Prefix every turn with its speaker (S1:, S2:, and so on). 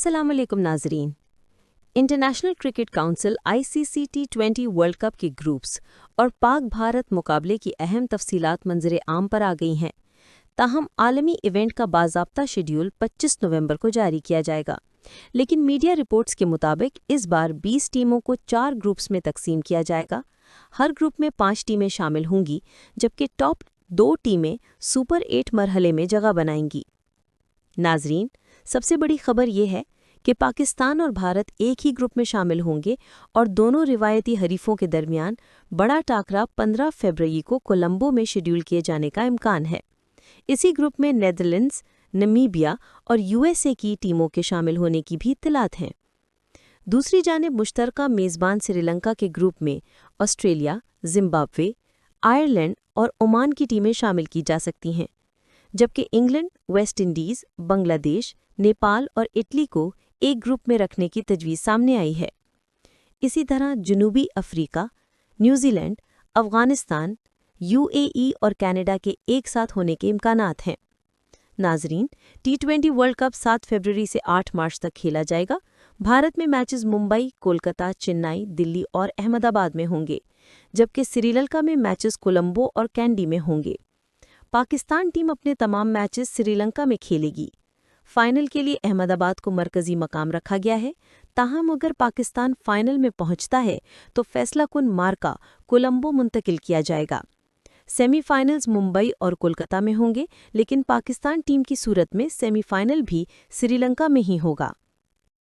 S1: अस्सलाम वालेकुम नाजरीन। International cricket council ICC T20 world cup के ग्रुप्स और पाक भारत मुकाबले की अहम तफसीलात मंजर आम पर आ गई हैं। ताहम आलमी इवेंट का बाज़ाब्ता शेड्यूल 25 नवंबर को जारी किया जाएगा, लेकिन मीडिया रिपोर्ट्स के मुताबिक इस बार 20 टीमों को 4 ग्रुप्स में तकसीम किया जाएगा। हर ग्रुप में 5 टीमें शामिल होंगी, जबकि टॉप 2 टीमें सुपर 8 मरहले में जगह बनाएंगी। नाजरीन, सबसे बड़ी खबर यह है कि पाकिस्तान और भारत एक ही ग्रुप में शामिल होंगे और दोनों रिवायती हरीफों के दरमियान बड़ा टाकरा 15 फरवरी को कोलंबो में शेड्यूल किए जाने का इम्कान है। इसी ग्रुप में नेदरलैंड्स, नमीबिया और USA की टीमों के शामिल होने की भी इत्तलात हैं। दूसरी जानिब मुश्तरका मेज़बान श्रीलंका के ग्रुप में ऑस्ट्रेलिया, जिम्बाब्वे, आयरलैंड और ओमान की टीमें शामिल की जा सकती हैं, जबकि England, West Indies, Bangladesh, Nepal और इटली को एक ग्रुप में रखने की तजवीज़ सामने आई है। इसी तरह जनूबी अफ्रीका, न्यूजीलैंड, अफ़गानिस्तान, UAE और कनाडा के एक साथ होने के इम्कानात हैं। नाजरीन, T20 वर्ल्ड कप 7 फरवरी से 8 मार्च तक खेला जाएगा। भारत में मैचेस मुंबई, कोलकाता, चेन्नई, दिल्ली और अहमदाबाद में होंगे, जबकि श्रीलंका में मैचेस कोलंबो और कैंडी में होंगे। पाकिस्तान टीम अपने तमाम मैचेस श्रीलंका में खेलेगी। फाइनल के लिए अहमदाबाद को मरकजी मकाम रखा गया है। ताहम अगर पाकिस्तान फाइनल में पहुंचता है तो फैसला कुन मार्का कोलंबो मुंतकिल किया जाएगा। सेमीफाइनल्स मुंबई और कोलकाता में होंगे, लेकिन पाकिस्तान टीम की सूरत में सेमीफाइनल भी श्रीलंका में ही होगा।